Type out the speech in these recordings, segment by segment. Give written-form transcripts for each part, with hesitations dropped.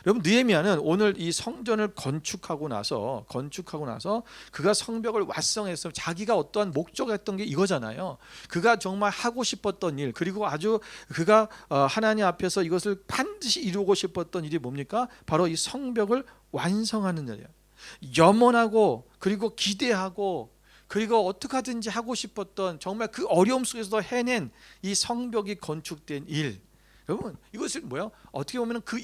여러분 느헤미야는 오늘 이 성전을 건축하고 나서 그가 성벽을 완성해서 자기가 어떠한 목적했던 게 이거잖아요. 그가 정말 하고 싶었던 일, 그리고 아주 그가 하나님 앞에서 이것을 반드시 이루고 싶었던 일이 뭡니까? 바로 이 성벽을 완성하는 일이에요. 염원하고 그리고 기대하고 그리고 어떻게 하든지 하고 싶었던, 정말 그 어려움 속에서도 해낸 이 성벽이 건축된 일. 여러분 이것은 뭐예요? 어떻게 보면 그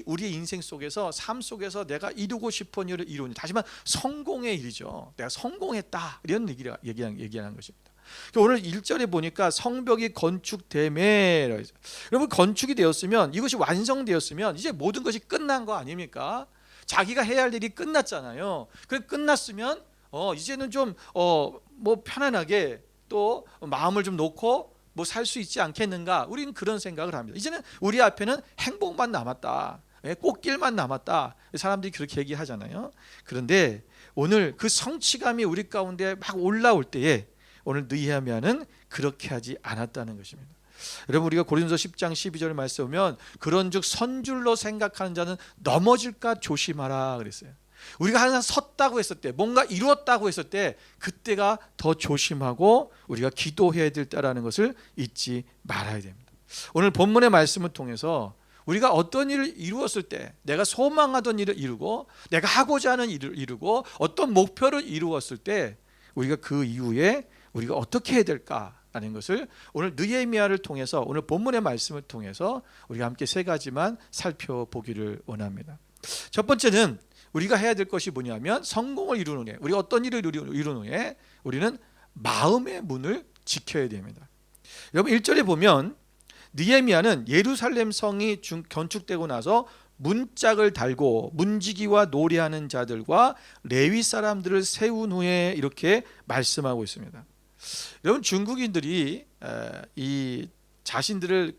우리의 인생 속에서, 삶 속에서 내가 이루고 싶은 일을 이루는, 다시 말해 성공의 일이죠. 내가 성공했다, 이런 얘기하는 것입니다. 오늘 1절에 보니까 성벽이 건축되매, 여러분 건축이 되었으면, 이것이 완성되었으면 이제 모든 것이 끝난 거 아닙니까? 자기가 해야 할 일이 끝났잖아요. 그래 끝났으면 이제는 좀 뭐 편안하게 또 마음을 좀 놓고 뭐 살 수 있지 않겠는가? 우리는 그런 생각을 합니다. 이제는 우리 앞에는 행복만 남았다, 꽃길만 남았다, 사람들이 그렇게 얘기하잖아요. 그런데 오늘 그 성취감이 우리 가운데 막 올라올 때에 오늘 느헤미야는 그렇게 하지 않았다는 것입니다. 여러분 우리가 고린도서 10장 12절 말씀 보면 그런즉 선줄로 생각하는 자는 넘어질까 조심하라 그랬어요. 우리가 항상 섰다고 했을 때, 뭔가 이루었다고 했을 때, 그때가 더 조심하고 우리가 기도해야 될 때라는 것을 잊지 말아야 됩니다. 오늘 본문의 말씀을 통해서 우리가 어떤 일을 이루었을 때, 내가 소망하던 일을 이루고 내가 하고자 하는 일을 이루고 어떤 목표를 이루었을 때 우리가 그 이후에 우리가 어떻게 해야 될까라는 것을 오늘 느헤미야를 통해서, 오늘 본문의 말씀을 통해서 우리가 함께 세 가지만 살펴보기를 원합니다. 첫 번째는 우리가 해야 될 것이 뭐냐면, 성공을 이루는 해, 우리가 어떤 일을 이루는 해, 우리는 마음의 문을 지켜야 됩니다. 여러분 1절에 보면 느헤미야는 예루살렘 성이 건축되고 나서 문짝을 달고 문지기와 노래하는 자들과 레위 사람들을 세운 후에 이렇게 말씀하고 있습니다. 여러분 중국인들이 이 자신들을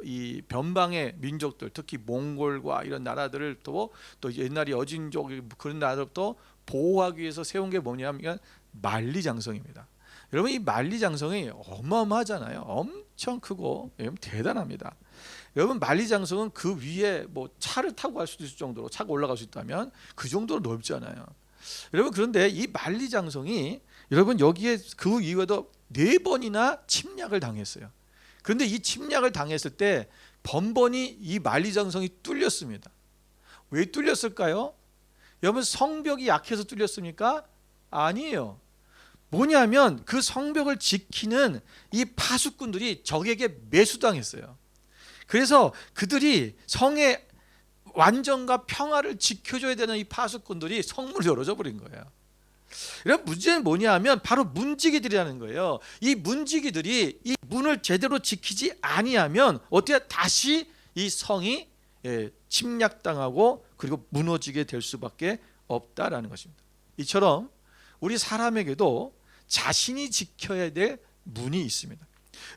이 변방의 민족들, 특히 몽골과 이런 나라들을 또 옛날에 여진족 그런 나라들부터 보호하기 위해서 세운 게 뭐냐면 만리장성입니다. 여러분 이 만리장성이 어마어마하잖아요. 엄청 크고 대단합니다. 여러분 만리장성은 그 위에 뭐 차를 타고 갈 수도 있을 정도로, 차가 올라갈 수 있다면 그 정도로 넓잖아요. 여러분 그런데 이 만리장성이 여러분 여기에 그 이후에도 4번이나 침략을 당했어요. 그런데 이 침략을 당했을 때 번번이 이 만리장성이 뚫렸습니다. 왜 뚫렸을까요? 여러분 성벽이 약해서 뚫렸습니까? 아니에요. 뭐냐면 그 성벽을 지키는 이 파수꾼들이 적에게 매수당했어요. 그래서 그들이 성의 완전과 평화를 지켜줘야 되는 이 파수꾼들이 성문을 열어줘 버린 거예요. 이런 문제는 뭐냐면 바로 문지기들이라는 거예요. 이 문지기들이 이 문을 제대로 지키지 아니하면 어떻게 다시 이 성이 침략당하고 그리고 무너지게 될 수밖에 없다라는 것입니다. 이처럼 우리 사람에게도 자신이 지켜야 될 문이 있습니다.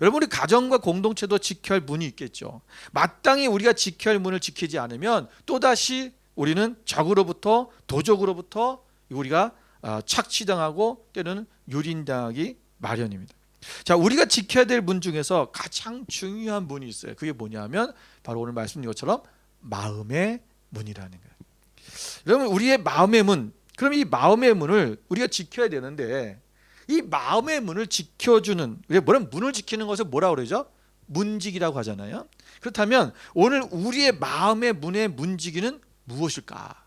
여러분 우리 가정과 공동체도 지켜야 할 문이 있겠죠. 마땅히 우리가 지켜야 할 문을 지키지 않으면 또다시 우리는 적으로부터, 도적으로부터 우리가 착취당하고 때로는 유린당하기 마련입니다. 자, 우리가 지켜야 될 문 중에서 가장 중요한 문이 있어요. 그게 뭐냐면 바로 오늘 말씀드린 것처럼 마음의 문이라는 거예요. 여러분 우리의 마음의 문, 그럼 이 마음의 문을 우리가 지켜야 되는데, 이 마음의 문을 지켜주는, 문을 지키는 것을 뭐라고 그러죠? 문지기라고 하잖아요. 그렇다면 오늘 우리의 마음의 문의 문지기는 무엇일까?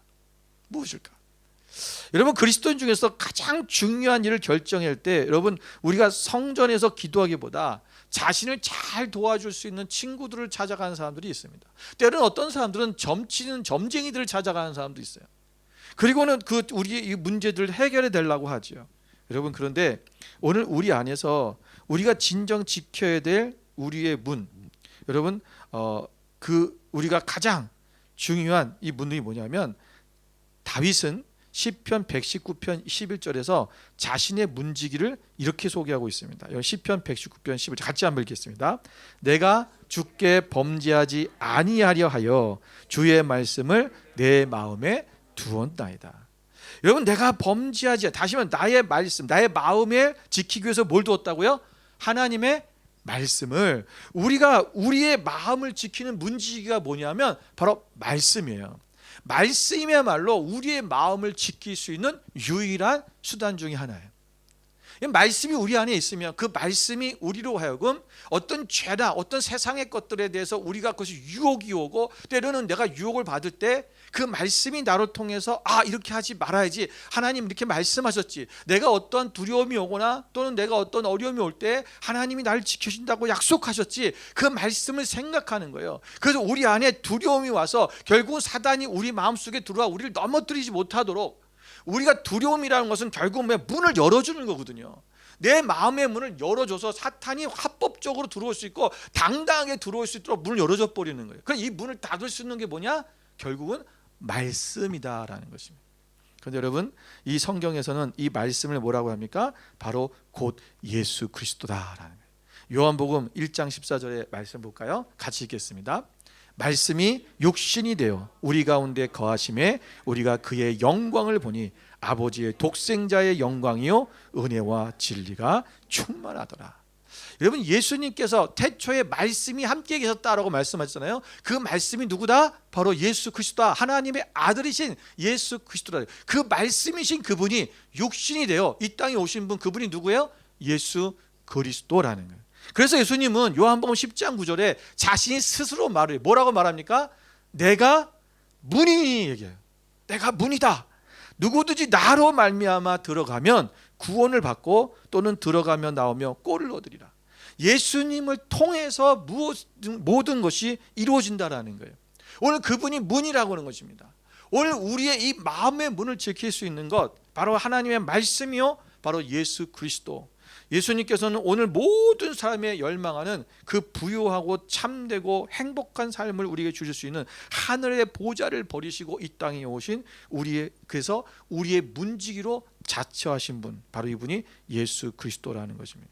여러분 그리스도인 중에서 가장 중요한 일을 결정할 때, 여러분 우리가 성전에서 기도하기보다 자신을 잘 도와줄 수 있는 친구들을 찾아가는 사람들이 있습니다. 때로는 어떤 사람들은 점치는 점쟁이들을 찾아가는 사람도 있어요. 그리고는 우리의 이 문제들을 해결해 달라고 하죠. 여러분 그런데 오늘 우리 안에서 우리가 진정 지켜야 될 우리의 문, 여러분 우리가 가장 중요한 이 문이 뭐냐면, 다윗은 시편 119편 11절에서 자신의 문지기를 이렇게 소개하고 있습니다. 시편 119편 11절 같이 한번 읽겠습니다. 내가 주께 범죄하지 아니하려 하여 주의 말씀을 내 마음에 두었나이다. 여러분 내가 범죄하지, 다시 말하면 나의 말씀, 나의 마음에 지키기 위해서 뭘 두었다고요? 하나님의 말씀을. 우리가 우리의 마음을 지키는 문지기가 뭐냐면 바로 말씀이에요. 말씀이야말로 우리의 마음을 지킬 수 있는 유일한 수단 중에 하나예요. 말씀이 우리 안에 있으면 그 말씀이 우리로 하여금 어떤 죄나 어떤 세상의 것들에 대해서 우리가 그것이 유혹이 오고, 때로는 내가 유혹을 받을 때 그 말씀이 나를 통해서 이렇게 하지 말아야지, 하나님 이렇게 말씀하셨지, 내가 어떤 두려움이 오거나 또는 내가 어떤 어려움이 올 때 하나님이 나를 지켜준다고 약속하셨지, 그 말씀을 생각하는 거예요. 그래서 우리 안에 두려움이 와서 결국은 사단이 우리 마음속에 들어와 우리를 넘어뜨리지 못하도록, 우리가 두려움이라는 것은 결국 문을 열어주는 거거든요. 내 마음의 문을 열어줘서 사탄이 합법적으로 들어올 수 있고 당당하게 들어올 수 있도록 문을 열어줘 버리는 거예요. 그럼 이 문을 닫을 수 있는 게 뭐냐? 결국은 말씀이다라는 것입니다. 그런데 여러분, 이 성경에서는 이 말씀을 뭐라고 합니까? 바로 곧 예수 그리스도다라는 거예요. 요한복음 1장 14절의 말씀 볼까요? 같이 읽겠습니다. 말씀이 육신이 되어 우리 가운데 거하심에 우리가 그의 영광을 보니 아버지의 독생자의 영광이요 은혜와 진리가 충만하더라. 여러분, 예수님께서 태초에 말씀이 함께 계셨다라고 말씀하셨잖아요. 그 말씀이 누구다? 바로 예수 그리스도다. 하나님의 아들이신 예수 그리스도다. 그 말씀이신 그분이 육신이 되어 이 땅에 오신 분, 그분이 누구예요? 예수 그리스도라는 거예요. 그래서 예수님은 요한복음 10장 9절에 자신이 스스로 말을 뭐라고 말합니까? 내가 문이니 얘기해요. 내가 문이다. 누구든지 나로 말미암아 들어가면 구원을 받고 또는 들어가며 나오며 꼴을 얻으리라. 예수님을 통해서 모든 것이 이루어진다라는 거예요. 오늘 그분이 문이라고 하는 것입니다. 오늘 우리의 이 마음의 문을 지킬 수 있는 것, 바로 하나님의 말씀이요 바로 예수 그리스도. 예수님께서는 오늘 모든 사람의 열망하는 그 부유하고 참되고 행복한 삶을 우리에게 주실 수 있는 하늘의 보좌를 버리시고 이 땅에 오신 그래서 우리의 문지기로 자처하신 분, 바로 이분이 예수 그리스도라는 것입니다.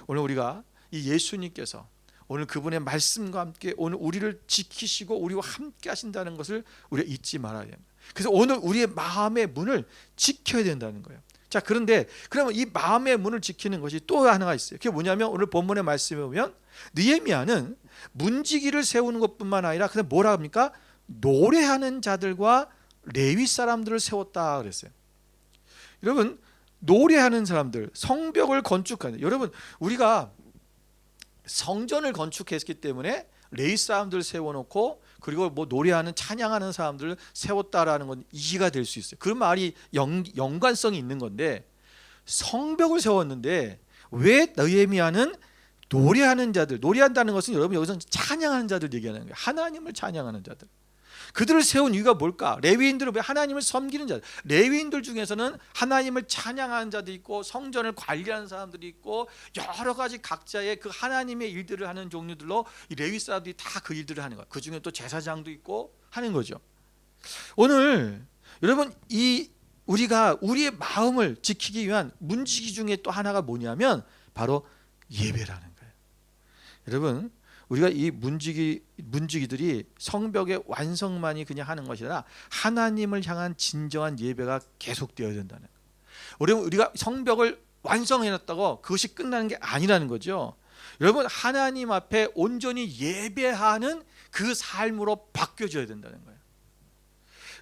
오늘 우리가 이 예수님께서 오늘 그분의 말씀과 함께 오늘 우리를 지키시고 우리와 함께 하신다는 것을 우리가 잊지 말아야 됩니다. 그래서 오늘 우리의 마음의 문을 지켜야 된다는 거예요. 자, 그런데 그러면 이 마음의 문을 지키는 것이 또 하나가 있어요. 그게 뭐냐면 오늘 본문의 말씀에 보면 느헤미야는 문지기를 세우는 것뿐만 아니라 그냥 뭐라 합니까? 노래하는 자들과 레위 사람들을 세웠다 그랬어요. 여러분, 노래하는 사람들, 성벽을 건축하는, 여러분 우리가 성전을 건축했기 때문에 레위 사람들을 세워놓고 그리고 노래하는 찬양하는 사람들을 세웠다라는 건 이해가 될 수 있어요. 그 말이 연관성이 있는 건데, 성벽을 세웠는데 왜 느헤미야는 노래하는 자들, 노래한다는 것은 여러분 여기서 찬양하는 자들 얘기하는 거예요. 하나님을 찬양하는 자들. 그들을 세운 이유가 뭘까? 레위인들은 왜 하나님을 섬기는 자들. 레위인들 중에서는 하나님을 찬양하는 자들이 있고 성전을 관리하는 사람들이 있고 여러 가지 각자의 그 하나님의 일들을 하는 종류들로 이 레위 사람들이 다 그 일들을 하는 거예요. 그 중에 또 제사장도 있고 하는 거죠. 오늘 여러분, 우리가 우리의 마음을 지키기 위한 문지기 중에 또 하나가 뭐냐면 바로 예배라는 거예요. 여러분, 우리가 이 문지기들이 성벽의 완성만이 그냥 하는 것이 아니라 하나님을 향한 진정한 예배가 계속되어야 된다는 거예요. 우리가 성벽을 완성해놨다고 그것이 끝나는 게 아니라는 거죠. 여러분, 하나님 앞에 온전히 예배하는 그 삶으로 바뀌어져야 된다는 거예요.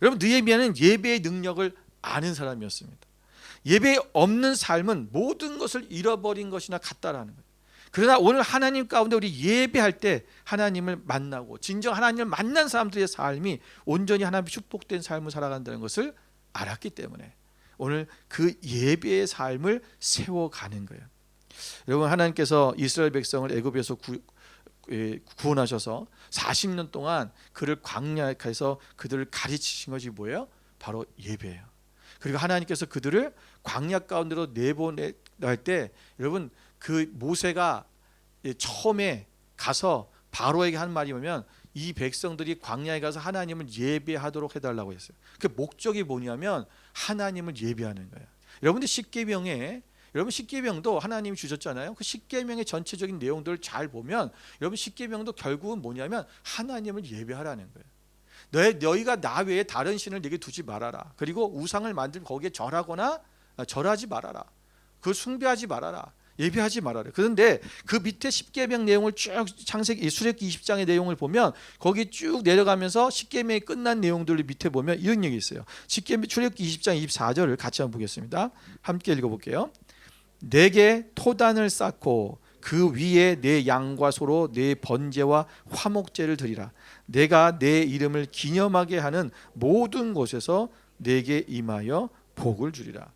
여러분, 느헤미야는 예배의 능력을 아는 사람이었습니다. 예배 없는 삶은 모든 것을 잃어버린 것이나 같다라는 거예요. 그러나 오늘 하나님 가운데 우리 예배할 때 하나님을 만나고 진정 하나님을 만난 사람들의 삶이 온전히 하나님의 축복된 삶을 살아간다는 것을 알았기 때문에 오늘 그 예배의 삶을 세워가는 거예요. 여러분, 하나님께서 이스라엘 백성을 애굽에서 구원하셔서 40년 동안 그를 광야에서 그들을 가르치신 것이 뭐예요? 바로 예배예요. 그리고 하나님께서 그들을 광야 가운데로 내보낼 때 여러분, 그 모세가 처음에 가서 바로에게 한 말이 뭐냐면 이 백성들이 광야에 가서 하나님을 예배하도록 해달라고 했어요. 그 목적이 뭐냐면 하나님을 예배하는 거예요. 여러분들 십계명도 하나님이 주셨잖아요. 그 십계명의 전체적인 내용들을 잘 보면 여러분 십계명도 결국은 뭐냐면 하나님을 예배하라는 거예요. 너희가 나 외에 다른 신을 네게 두지 말아라. 그리고 우상을 만들고 거기에 절하거나 절하지 말아라. 그걸 숭배하지 말아라. 예배하지 말아라. 그런데 그 밑에 십계명 내용을 쭉 창세기 출애굽기 20장의 내용을 보면 거기 쭉 내려가면서 십계명이 끝난 내용들을 밑에 보면 이런 얘기 있어요. 출애굽기 20장 24절을 같이 한번 보겠습니다. 함께 읽어볼게요. 내게 토단을 쌓고 그 위에 내 양과 소로 내 번제와 화목제를 드리라. 내가 내 이름을 기념하게 하는 모든 곳에서 내게 임하여 복을 주리라.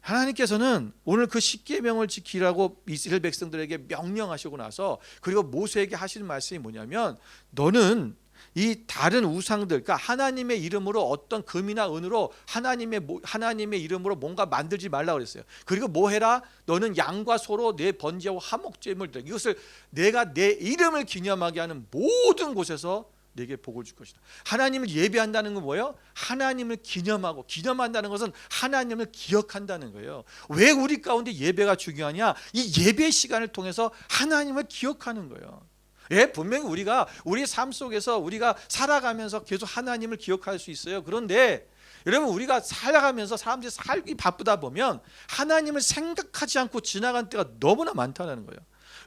하나님께서는 오늘 그 십계명을 지키라고 이스라엘 백성들에게 명령하시고 나서 그리고 모세에게 하시는 말씀이 뭐냐면 너는 이 다른 우상들, 그러니까 하나님의 이름으로 어떤 금이나 은으로 하나님의 이름으로 뭔가 만들지 말라고 그랬어요. 그리고 뭐 해라? 너는 양과 소로 내 번제와 화목제물 이것을 내가 내 이름을 기념하게 하는 모든 곳에서 내게 복을 줄 것이다. 하나님을 예배한다는 건 뭐예요? 하나님을 기념한다는 것은 하나님을 기억한다는 거예요. 왜 우리 가운데 예배가 중요하냐? 이 예배 시간을 통해서 하나님을 기억하는 거예요. 예, 분명히 우리가 우리 삶 속에서 우리가 살아가면서 계속 하나님을 기억할 수 있어요. 그런데 여러분 우리가 살아가면서 사람들이 살기 바쁘다 보면 하나님을 생각하지 않고 지나간 때가 너무나 많다는 거예요.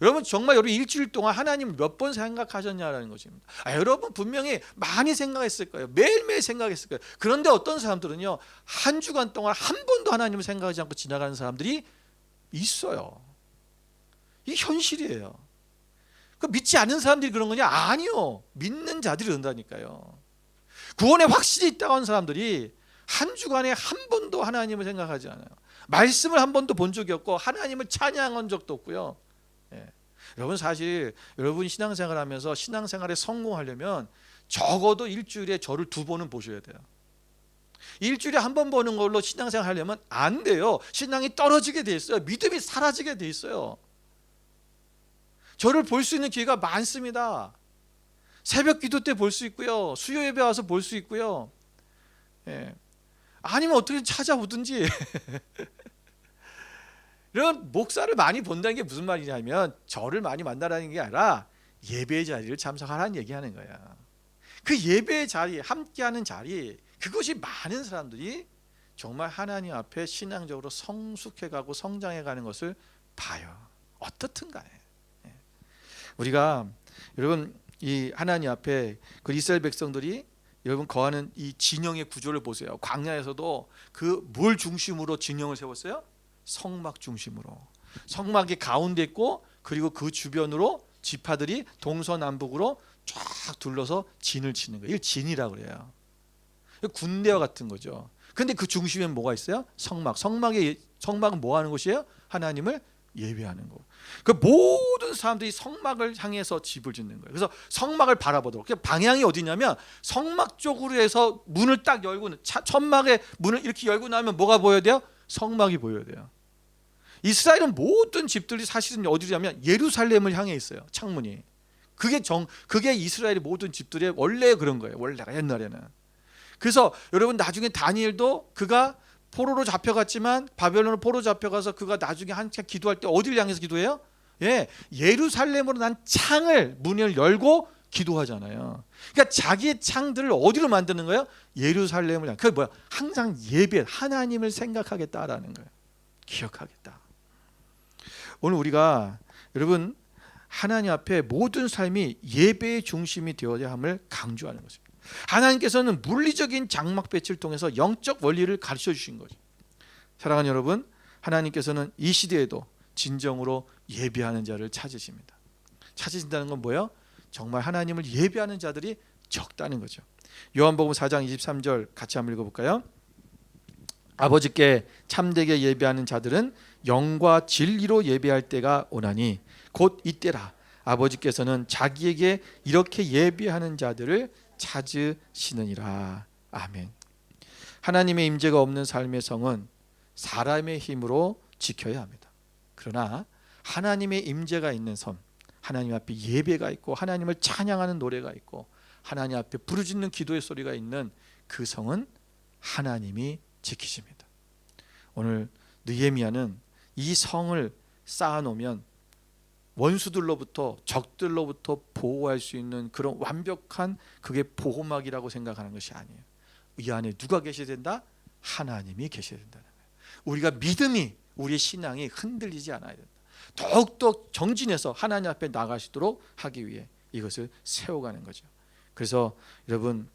여러분 정말 여러분 일주일 동안 하나님 몇 번 생각하셨냐라는 것입니다. 여러분 분명히 많이 생각했을 거예요. 매일매일 생각했을 거예요. 그런데 어떤 사람들은요 한 주간 동안 한 번도 하나님을 생각하지 않고 지나가는 사람들이 있어요. 이게 현실이에요. 그 믿지 않는 사람들이 그런 거냐? 아니요. 믿는 자들이 그런다니까요. 구원에 확실히 있다고 하는 사람들이 한 주간에 한 번도 하나님을 생각하지 않아요. 말씀을 한 번도 본 적이 없고 하나님을 찬양한 적도 없고요. 예. 여러분 사실 여러분이 신앙생활 하면서 신앙생활에 성공하려면 적어도 일주일에 저를 2번은 보셔야 돼요. 일주일에 한 번 보는 걸로 신앙생활 하려면 안 돼요. 신앙이 떨어지게 돼 있어요. 믿음이 사라지게 돼 있어요. 저를 볼 수 있는 기회가 많습니다. 새벽 기도 때 볼 수 있고요. 수요 예배 와서 볼 수 있고요. 예. 아니면 어떻게 찾아오든지. 이런 목사를 많이 본다는 게 무슨 말이냐면 저를 많이 만나라는 게 아니라 예배 자리를 참석하라는 얘기하는 거야. 그 예배 자리, 함께하는 자리, 그것이 많은 사람들이 정말 하나님 앞에 신앙적으로 성숙해가고 성장해가는 것을 봐요. 어떻든 간에 우리가 여러분 이 하나님 앞에 그 이스라엘 백성들이 여러분 거하는 이 진영의 구조를 보세요. 광야에서도 그 뭘 중심으로 진영을 세웠어요? 성막 중심으로. 성막이 가운데 있고 그리고 그 주변으로 지파들이 동서남북으로 쫙 둘러서 진을 치는 거예요. 이걸 진이라고 그래요. 군대와 같은 거죠. 근데 그 중심에 뭐가 있어요? 성막. 성막은 뭐 하는 곳이에요? 하나님을 예배하는 거. 그 모든 사람들이 성막을 향해서 집을 짓는 거예요. 그래서 성막을 바라보도록. 방향이 어디냐면 성막 쪽으로 해서 문을 딱 열고 천막의 문을 이렇게 열고 나면 뭐가 보여야 돼요? 성막이 보여야 돼요. 이스라엘은 모든 집들이 사실은 어디냐면 예루살렘을 향해 있어요. 창문이. 그게 이스라엘의 모든 집들이 원래 그런 거예요. 원래가 옛날에는. 그래서 여러분 나중에 다니엘도 그가 포로로 잡혀갔지만 바벨론으로 포로 잡혀가서 그가 나중에 한참 기도할 때 어디를 향해서 기도해요? 예, 예루살렘으로 난 창을 문을 열고 기도하잖아요. 그러니까 자기의 창들을 어디로 만드는 거예요? 예루살렘을 향해. 그게 뭐야? 항상 예배, 하나님을 생각하겠다라는 거예요. 기억하겠다. 오늘 우리가 여러분 하나님 앞에 모든 삶이 예배의 중심이 되어야 함을 강조하는 것입니다. 하나님께서는 물리적인 장막 배치를 통해서 영적 원리를 가르쳐 주신 거죠. 사랑하는 여러분, 하나님께서는 이 시대에도 진정으로 예배하는 자를 찾으십니다. 찾으신다는 건 뭐예요? 정말 하나님을 예배하는 자들이 적다는 거죠. 요한복음 4장 23절 같이 한번 읽어볼까요? 아버지께 참되게 예배하는 자들은 영과 진리로 예배할 때가 오나니 곧 이때라. 아버지께서는 자기에게 이렇게 예배하는 자들을 찾으시느니라. 아멘. 하나님의 임재가 없는 삶의 성은 사람의 힘으로 지켜야 합니다. 그러나 하나님의 임재가 있는 섬, 하나님 앞에 예배가 있고 하나님을 찬양하는 노래가 있고 하나님 앞에 부르짖는 기도의 소리가 있는 그 성은 하나님이 지키십니다. 오늘 느헤미야는 이 성을 쌓아놓으면 원수들로부터 적들로부터 보호할 수 있는 그런 완벽한 그게 보호막이라고 생각하는 것이 아니에요. 이 안에 누가 계셔야 된다? 하나님이 계셔야 된다는 거예요. 우리가 믿음이 우리의 신앙이 흔들리지 않아야 된다. 더욱더 정진해서 하나님 앞에 나가시도록 하기 위해 이것을 세워가는 거죠. 그래서 여러분,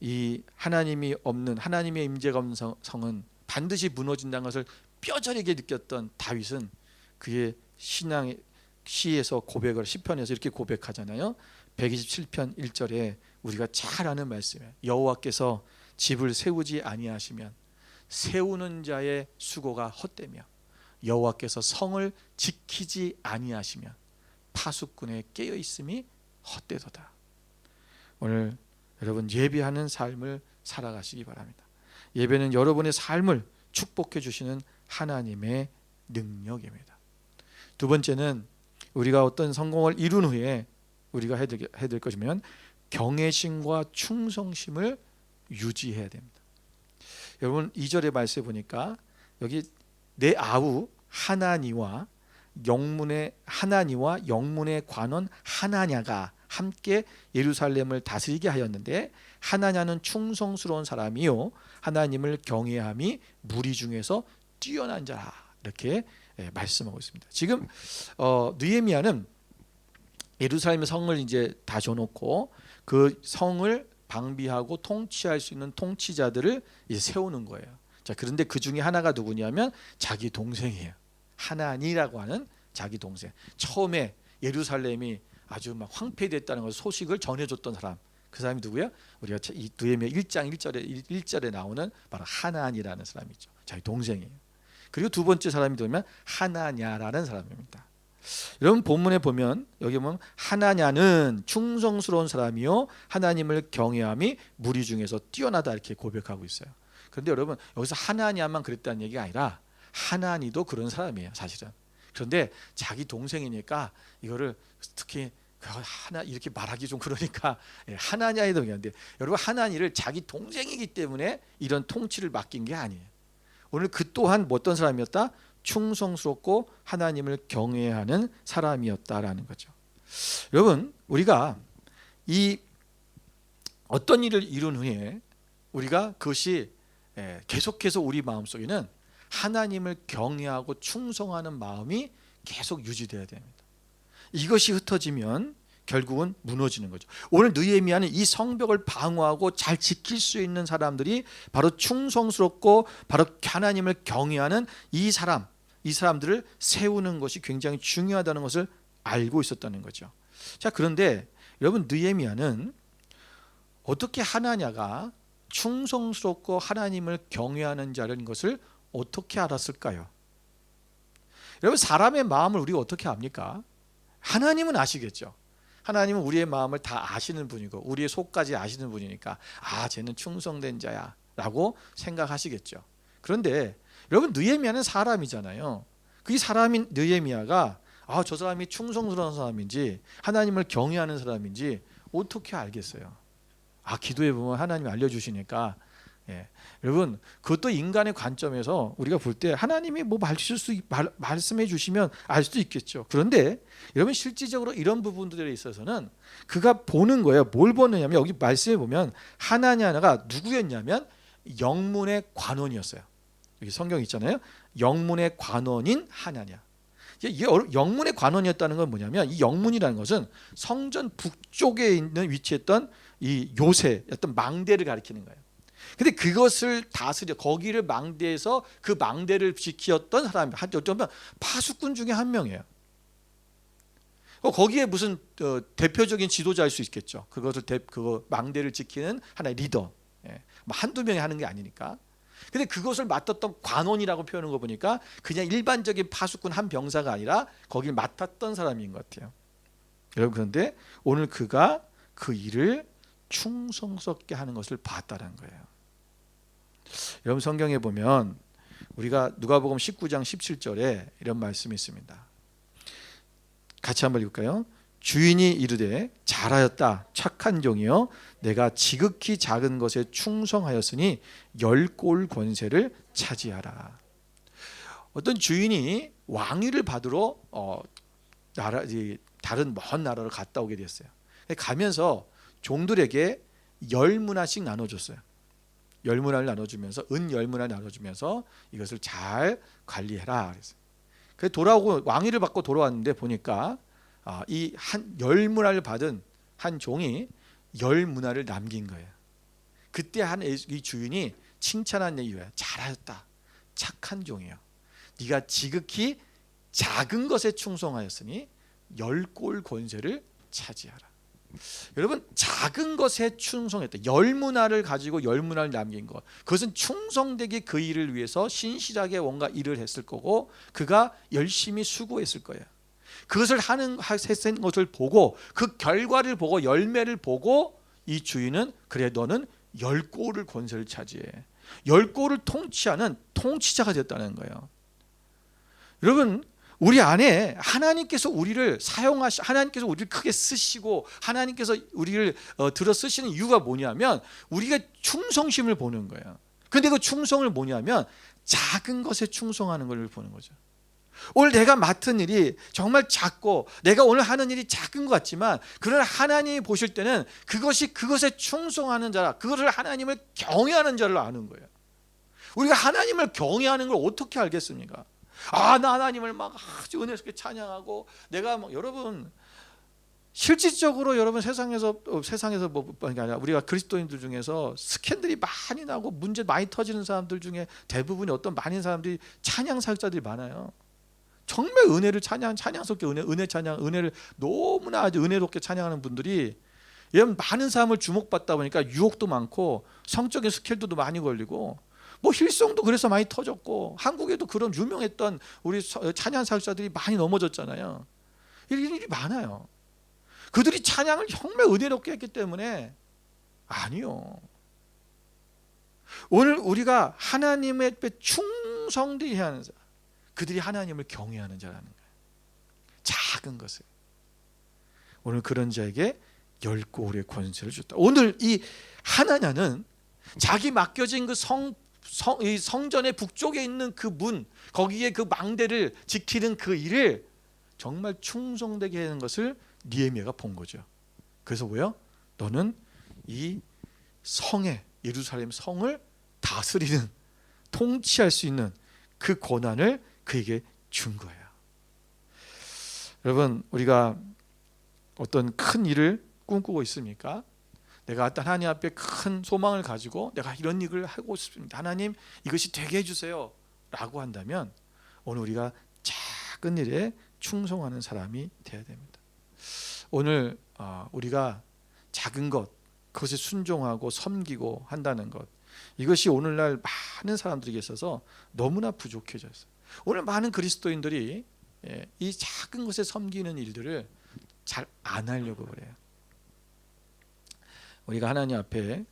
이 하나님이 없는, 하나님의 임재가 없는 성은 반드시 무너진다는 것을 뼈저리게 느꼈던 다윗은 그의 신앙의 시에서 고백을, 시편에서 이렇게 고백하잖아요. 127편 1절에 우리가 잘 아는 말씀이에요. 여호와께서 집을 세우지 아니하시면 세우는 자의 수고가 헛되며 여호와께서 성을 지키지 아니하시면 파수꾼의 깨어 있음이 헛되도다. 오늘 여러분, 예배하는 삶을 살아가시기 바랍니다. 예배는 여러분의 삶을 축복해 주시는 하나님의 능력입니다. 두 번째는 우리가 어떤 성공을 이룬 후에 우리가 해야 될 것이면 경외심과 충성심을 유지해야 됩니다. 여러분, 2절의 말씀에 보니까 여기 내 아우 하나니와 영문의 관원 하나냐가 함께 예루살렘을 다스리게 하였는데 하나냐는 충성스러운 사람이요 하나님을 경외함이 무리 중에서 뛰어난 자라, 이렇게 말씀하고 있습니다. 지금 느헤미야는 예루살렘 성을 이제 다 줘놓고 그 성을 방비하고 통치할 수 있는 통치자들을 이제 세우는 거예요. 자, 그런데 그 중에 하나가 누구냐면 자기 동생이에요. 하나니라고 하는 자기 동생. 처음에 예루살렘이 아주 막 황폐됐다는 걸 소식을 전해줬던 사람. 그 사람이 누구야? 우리가 이 느헤미야 1장 1절에 나오는 바로 하나니라는 사람이죠. 자기 동생이에요. 그리고 두 번째 사람이 누구냐면 하나냐라는 사람입니다. 여러분, 본문에 보면 여기 보면 하나냐는 충성스러운 사람이요 하나님을 경외함이 무리 중에서 뛰어나다, 이렇게 고백하고 있어요. 그런데 여러분, 여기서 하나냐만 그랬다는 얘기가 아니라 하나니도 그런 사람이에요, 사실은. 그런데 자기 동생이니까 이거를 특히 하나 이렇게 말하기 좀 그러니까 하나냐에도 그런데, 여러분, 하나니를 자기 동생이기 때문에 이런 통치를 맡긴 게 아니에요. 오늘 그 또한 어떤 사람이었다? 충성스럽고 하나님을 경외하는 사람이었다라는 거죠. 여러분, 우리가 이 어떤 일을 이룬 후에 우리가 그것이 계속해서 우리 마음속에는 하나님을 경외하고 충성하는 마음이 계속 유지돼야 됩니다. 이것이 흩어지면 결국은 무너지는 거죠. 오늘 느헤미야는 이 성벽을 방어하고 잘 지킬 수 있는 사람들이 바로 충성스럽고 바로 하나님을 경외하는 이 사람들을 세우는 것이 굉장히 중요하다는 것을 알고 있었다는 거죠. 자, 그런데 여러분, 느헤미야는 어떻게 하나냐가 충성스럽고 하나님을 경외하는 자라는 것을 어떻게 알았을까요? 여러분, 사람의 마음을 우리가 어떻게 압니까? 하나님은 아시겠죠. 하나님은 우리의 마음을 다 아시는 분이고 우리의 속까지 아시는 분이니까 쟤는 충성된 자야 라고 생각하시겠죠. 그런데 여러분, 느헤미야는 사람이잖아요. 그 사람인 느헤미야가 저 사람이 충성스러운 사람인지 하나님을 경외하는 사람인지 어떻게 알겠어요? 기도해 보면 하나님이 알려주시니까. 여러분, 그것도 인간의 관점에서 우리가 볼 때 하나님이 뭐 말씀해 주시면 알 수도 있겠죠. 그런데 여러분, 실질적으로 이런 부분들에 있어서는 그가 보는 거예요. 뭘 보느냐면 여기 말씀해 보면 하나냐가 누구였냐면 영문의 관원이었어요. 여기 성경 있잖아요. 영문의 관원인 하나냐. 이 영문의 관원이었다는 건 뭐냐면, 이 영문이라는 것은 성전 북쪽에 있는 위치했던 이 요새 어떤 망대를 가리키는 거예요. 근데 그것을 다스려 거기를 망대에서 그 망대를 지키었던 사람이 어쩌면 파수꾼 중에 한 명이에요. 거기에 무슨 대표적인 지도자일 수 있겠죠. 그거 망대를 지키는 하나의 리더. 한두 명이 하는 게 아니니까. 근데 그것을 맡았던 관원이라고 표현한 거 보니까 그냥 일반적인 파수꾼 한 병사가 아니라 거기를 맡았던 사람인 것 같아요. 여러분, 그런데 오늘 그가 그 일을 충성스럽게 하는 것을 봤다는 거예요. 여러분, 성경에 보면 우리가 누가복음 19장 17절에 이런 말씀이 있습니다. 같이 한번 읽을까요? 주인이 이르되 잘하였다 착한 종이여 내가 지극히 작은 것에 충성하였으니 10골 권세를 차지하라. 어떤 주인이 왕위를 받으러 다른 먼 나라로 갔다 오게 됐어요. 가면서 종들에게 10문화씩 나눠줬어요. 10문화를 나눠주면서 은 10문화를 나눠주면서 이것을 잘 관리해라 그랬어요. 그 돌아오고 왕위를 받고 돌아왔는데 보니까 이 한 열문화를 받은 한 종이 열문화를 남긴 거예요. 그때 이 주인이 칭찬한 얘기예요. 잘하였다. 착한 종이요. 네가 지극히 작은 것에 충성하였으니 10골 권세를 차지하라. 여러분, 작은 것에 충성했다. 열문화를 가지고 열문화를 남긴 것, 그것은 충성되게 그 일을 위해서 신실하게 뭔가 일을 했을 거고 그가 열심히 수고했을 거예요. 그것을 했는 것을 보고 그 결과를 보고 열매를 보고 이 주인은 그래 너는 10골을 권세를 차지해. 10골을 통치하는 통치자가 됐다는 거예요. 여러분, 우리 안에 하나님께서 우리를 하나님께서 우리를 크게 쓰시고 하나님께서 우리를 들어 쓰시는 이유가 뭐냐면 우리가 충성심을 보는 거예요. 근데 그 충성을 뭐냐면 작은 것에 충성하는 걸 보는 거죠. 오늘 내가 맡은 일이 정말 작고 내가 오늘 하는 일이 작은 것 같지만 그러나 하나님이 보실 때는 그것에 충성하는 자라, 그것을 하나님을 경외하는 자를 아는 거예요. 우리가 하나님을 경외하는 걸 어떻게 알겠습니까? 나 하나님을 막 아주 은혜스럽게 찬양하고 내가 여러분, 실질적으로 여러분 세상에서 뭐가 아니라 우리가 그리스도인들 중에서 스캔들이 많이 나고 문제 많이 터지는 사람들 중에 대부분이 어떤 많은 사람들이 찬양 사역자들이 많아요. 정말 은혜를 찬양스럽게 은혜 찬양, 은혜를 너무나 아주 은혜롭게 찬양하는 분들이 여러분 많은 사람을 주목받다 보니까 유혹도 많고 성적인 스킬도 많이 걸리고 뭐 힐송도 그래서 많이 터졌고 한국에도 그런 유명했던 우리 찬양 사역자들이 많이 넘어졌잖아요. 일이 많아요. 그들이 찬양을 정말 은혜롭게 했기 때문에 아니요. 오늘 우리가 하나님의 앞에 충성되게 하는 자, 그들이 하나님을 경외하는 자라는 거예요. 작은 것을. 오늘 그런 자에게 10골의 권세를 줬다. 오늘 이 하나냐는 자기 맡겨진 그 이 성전의 북쪽에 있는 그 문, 거기에 그 망대를 지키는 그 일을 정말 충성되게 하는 것을 느헤미야가 본 거죠. 그래서 뭐요? 너는 이 성에, 예루살렘 성을 다스리는, 통치할 수 있는 그 권한을 그에게 준 거예요. 여러분, 우리가 어떤 큰 일을 꿈꾸고 있습니까? 내가 하나님 앞에 큰 소망을 가지고 내가 이런 일을 하고 싶습니다. 하나님, 이것이 되게 해주세요 라고 한다면 오늘 우리가 작은 일에 충성하는 사람이 되어야 됩니다. 오늘 우리가 작은 것, 그것에 순종하고 섬기고 한다는 것, 이것이 오늘날 많은 사람들에게 있어서 너무나 부족해졌어요. 오늘 많은 그리스도인들이 이 작은 것에 섬기는 일들을 잘 안 하려고 그래요. 우리가 하나님 앞에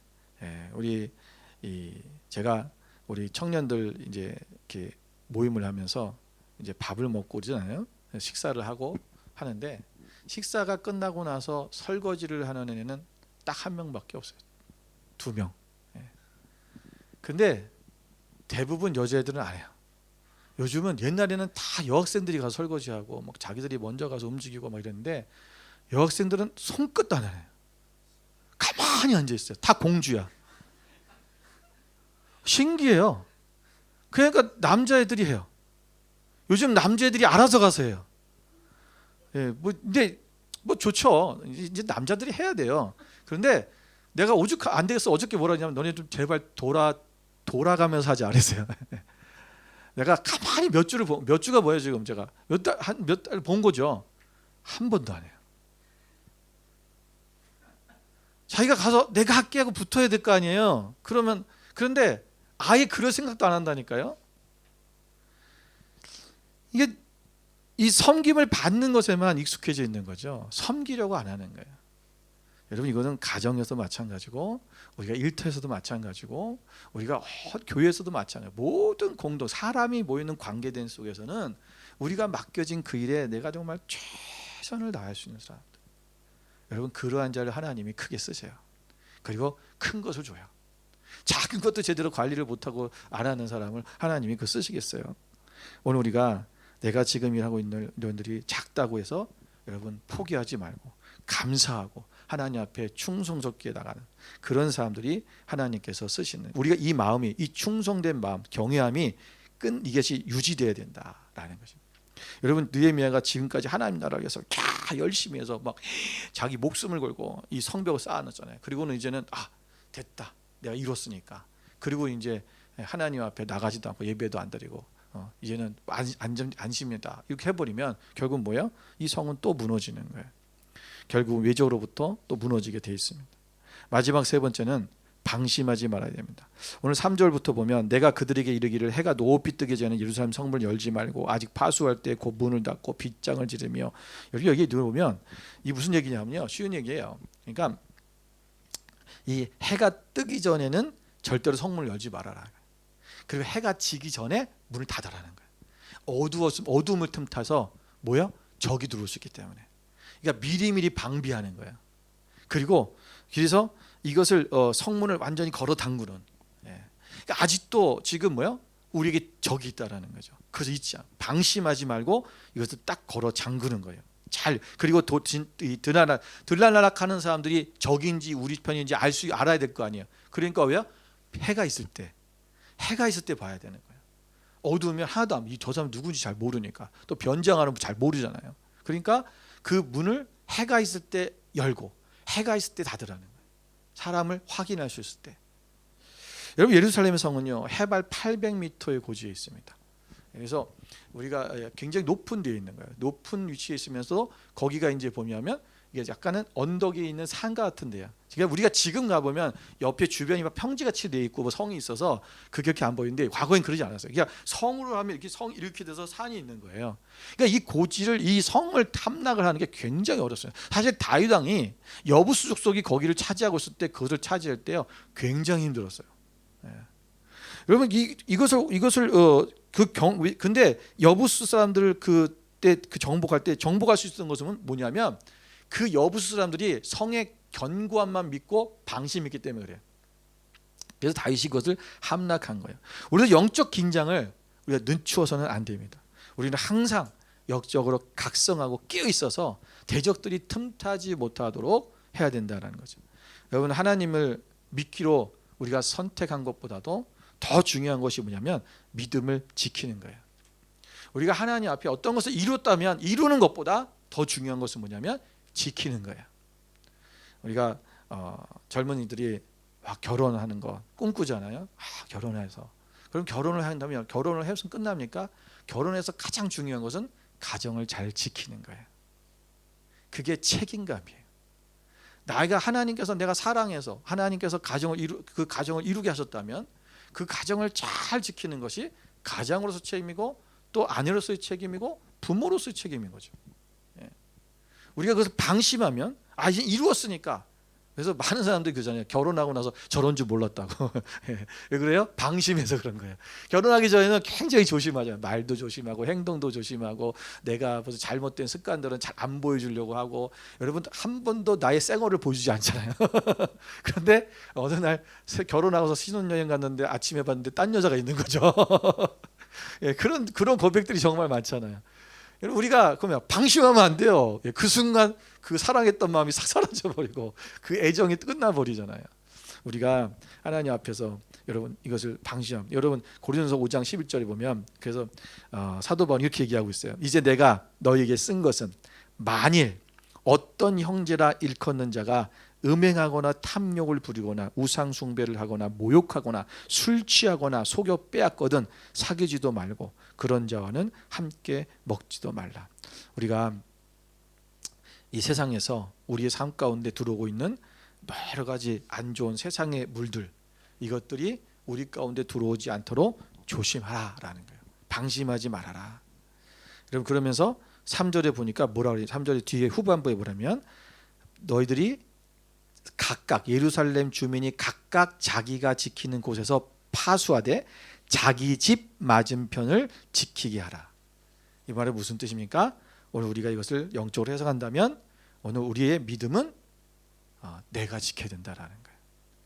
제가 우리 청년들 이제 이렇게 모임을 하면서 이제 밥을 먹고 그러잖아요. 식사를 하고 하는데 식사가 끝나고 나서 설거지를 하는 애는 딱 한 명밖에 없어요. 2명. 근데 대부분 여자애들은 안 해요. 요즘은 옛날에는 다 여학생들이 가서 설거지하고 막 자기들이 먼저 가서 움직이고 막 이랬는데 여학생들은 손끝도 안 해요. 가만히 앉아 있어요. 다 공주야. 신기해요. 그러니까 남자애들이 해요. 요즘 남자애들이 알아서 가서 해요. 근데 좋죠. 이제 남자들이 해야 돼요. 그런데 내가 오죽 안 되겠어. 어저께 뭐라 했냐면 너네 좀 제발 돌아가면서 하지 않았어요. 내가 가만히 몇 주가 뭐예요 지금 제가 몇 달 본 거죠. 한 번도 안 해요. 자기가 가서 내가 할게 하고 붙어야 될 거 아니에요. 그런데 아예 그럴 생각도 안 한다니까요. 이게 이 섬김을 받는 것에만 익숙해져 있는 거죠. 섬기려고 안 하는 거예요. 여러분, 이거는 가정에서 마찬가지고 우리가 일터에서도 마찬가지고 우리가 교회에서도 마찬가지고 모든 사람이 모이는 관계된 속에서는 우리가 맡겨진 그 일에 내가 정말 최선을 다할 수 있는 사람들, 여러분, 그러한 자를 하나님이 크게 쓰세요. 그리고 큰 것을 줘요. 작은 것도 제대로 관리를 못하고 안 하는 사람을 하나님이 쓰시겠어요. 오늘 우리가 내가 지금 일하고 있는 일들이 작다고 해서 여러분 포기하지 말고 감사하고 하나님 앞에 충성스럽게 나가는 그런 사람들이 하나님께서 쓰시는, 우리가 이 충성된 마음, 경외함이 이것이 유지되어야 된다라는 것입니다. 여러분 느헤미야가 지금까지 하나님 나라를 위해서 다 열심히 해서 막 자기 목숨을 걸고 이 성벽을 쌓아놨잖아요. 그리고는 이제는 됐다, 내가 이뤘으니까. 그리고 이제 하나님 앞에 나가지도 않고 예배도 안 드리고 이제는 안심이다 이렇게 해버리면 결국 뭐예요? 이 성은 또 무너지는 거예요. 결국 외적으로부터 또 무너지게 돼 있습니다. 마지막 세 번째는 방심하지 말아야 됩니다. 오늘 3절부터 보면 내가 그들에게 이르기를 해가 높이 뜨기 전에 예루살렘 성문을 열지 말고 아직 파수할 때 곧 문을 닫고 빗장을 지르며, 여기 들어보면 이 무슨 얘기냐면요, 쉬운 얘기예요. 그러니까 이 해가 뜨기 전에는 절대로 성문을 열지 말아라. 그리고 해가 지기 전에 문을 닫아라는 거예요. 어두움을 틈타서 뭐야? 적이 들어올 수 있기 때문에. 그러니까 미리미리 방비하는 거예요. 그리고 그래서 이것을 성문을 완전히 걸어 잠그는. 그러니까 아직도 지금 뭐야? 우리에게 적이 있다라는 거죠. 그래서 잊지 않고 방심하지 말고 이것을 딱 걸어 잠그는 거예요. 그리고 들락날락하는 사람들이 적인지 우리 편인지 알아야 될 거 아니에요. 그러니까 왜요? 해가 있을 때 봐야 되는 거예요. 어두우면 하나도 저 사람 누군지 잘 모르니까, 또 변장하는 분 잘 모르잖아요. 그러니까 그 문을 해가 있을 때 열고 해가 있을 때 닫으라는 거예요. 사람을 확인할 수 있을 때. 여러분 예루살렘의 성은요 해발 800m의 고지에 있습니다. 그래서 우리가 굉장히 높은 데에 있는 거예요. 높은 위치에 있으면서 거기가 이제 보면 이게 약간은 언덕에 있는 산가 같은 데야. 그러니까 우리가 지금 가보면 옆에 주변이 막 평지같이 돼 있고 뭐 성이 있어서 그렇게 안 보이는데 과거엔 그러지 않았어요. 그러니까 성으로 하면 이렇게 돼서 산이 있는 거예요. 그러니까 이 고지를, 이 성을 탐락을 하는 게 굉장히 어렵어요. 사실 다윗 왕이 여부수 족속이 거기를 차지하고 있을 때, 그것을 차지할 때요 굉장히 힘들었어요. 여러분 이것을 근데 여부수 사람들을 그때 정복할 때 정복할 수 있었던 것은 뭐냐면 그 여부수 사람들이 성의 견고함만 믿고 방심했기 때문에 그래요. 그래서 다윗이 그것을 함락한 거예요. 우리도 영적 긴장을 우리가 늦추어서는 안 됩니다. 우리는 항상 영적으로 각성하고 깨어 있어서 대적들이 틈타지 못하도록 해야 된다는 거죠. 여러분 하나님을 믿기로 우리가 선택한 것보다도 더 중요한 것이 뭐냐면 믿음을 지키는 거예요. 우리가 하나님 앞에 어떤 것을 이뤘다면 이루는 것보다 더 중요한 것은 뭐냐면 지키는 거예요. 우리가 젊은이들이 막 결혼하는 거 꿈꾸잖아요. 결혼해서. 그럼 결혼을 한다면 결혼을 해서 끝납니까? 결혼해서 가장 중요한 것은 가정을 잘 지키는 거예요. 그게 책임감이에요. 나이가 하나님께서 내가 사랑해서 하나님께서 그 가정을 이루게 하셨다면 그 가정을 잘 지키는 것이 가장으로서 책임이고 또 아내로서의 책임이고 부모로서의 책임인 거죠. 우리가 그것을 방심하면 이제 이루었으니까. 그래서 많은 사람들이 그러잖아요. 결혼하고 나서 저런 줄 몰랐다고. 왜 그래요? 방심해서 그런 거예요. 결혼하기 전에는 굉장히 조심하잖아요. 말도 조심하고 행동도 조심하고 내가 벌써 잘못된 습관들은 잘 안 보여주려고 하고. 여러분 한 번도 나의 쌩얼을 보여주지 않잖아요. 그런데 어느 날 결혼하고서 신혼여행 갔는데 아침에 봤는데 딴 여자가 있는 거죠. 그런 고백들이 정말 많잖아요. 우리가 그러면 방심하면 안 돼요. 그 순간 그 사랑했던 마음이 싹 사라져 버리고 그 애정이 끝나버리잖아요. 우리가 하나님 앞에서 여러분 이것을 방심함. 여러분 고린도서 5장 11절에 보면 그래서 사도 바울이 이렇게 얘기하고 있어요. 이제 내가 너희에게 쓴 것은 만일 어떤 형제라 일컫는 자가 음행하거나 탐욕을 부리거나 우상 숭배를 하거나 모욕하거나 술 취하거나 속여 빼앗거든 사귀지도 말고 그런 자와는 함께 먹지도 말라. 우리가 이 세상에서 우리의 삶 가운데 들어오고 있는 여러 가지 안 좋은 세상의 물들, 이것들이 우리 가운데 들어오지 않도록 조심하라라는 거예요. 방심하지 말아라. 여러분 그러면서 3절에 보니까 뭐라 그래요? 3절에 뒤에 후반부에 보면 너희들이 각각 예루살렘 주민이 각각 자기가 지키는 곳에서 파수하되 자기 집 맞은편을 지키게 하라. 이 말은 무슨 뜻입니까? 오늘 우리가 이것을 영적으로 해석한다면 오늘 우리의 믿음은 내가 지켜야 된다라는 거예요.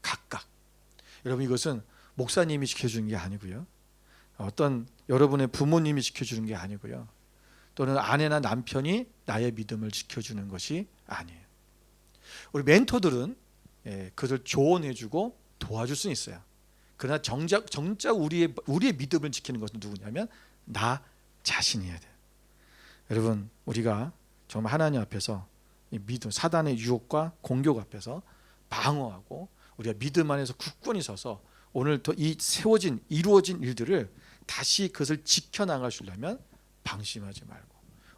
각각. 여러분 이것은 목사님이 지켜주는 게 아니고요. 어떤 여러분의 부모님이 지켜주는 게 아니고요. 또는 아내나 남편이 나의 믿음을 지켜주는 것이 아니에요. 우리 멘토들은 그것을 조언해주고 도와줄 수는 있어요. 그러나 정작 우리의 믿음을 지키는 것은 누구냐면 나 자신이어야 돼요. 여러분, 우리가 정말 하나님 앞에서 이 믿음, 사단의 유혹과 공격 앞에서 방어하고 우리가 믿음 안에서 굳건히 서서 오늘 이 세워진 이루어진 일들을 다시 그것을 지켜나갈 수 있려면 방심하지 말고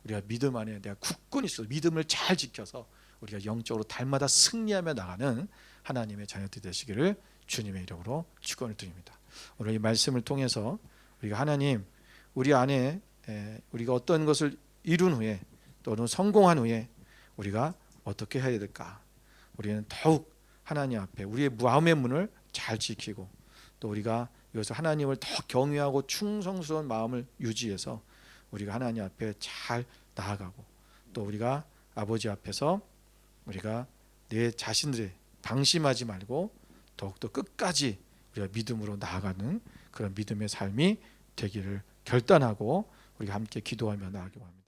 우리가 믿음 안에 내가 굳건히 있어 믿음을 잘 지켜서 우리가 영적으로 달마다 승리하며 나가는 하나님의 자녀들 되시기를 주님의 이름으로 축원을 드립니다. 오늘 이 말씀을 통해서 우리가 하나님 우리 안에 우리가 어떤 것을 이룬 후에 또는 성공한 후에 우리가 어떻게 해야 될까? 우리는 더욱 하나님 앞에 우리의 마음의 문을 잘 지키고 또 우리가 이것을 하나님을 더 경외하고 충성스러운 마음을 유지해서 우리가 하나님 앞에 잘 나아가고 또 우리가 아버지 앞에서 우리가 내 자신들의 방심하지 말고 더욱더 끝까지 우리가 믿음으로 나아가는 그런 믿음의 삶이 되기를 결단하고 우리가 함께 기도하며 나아가기 원합니다.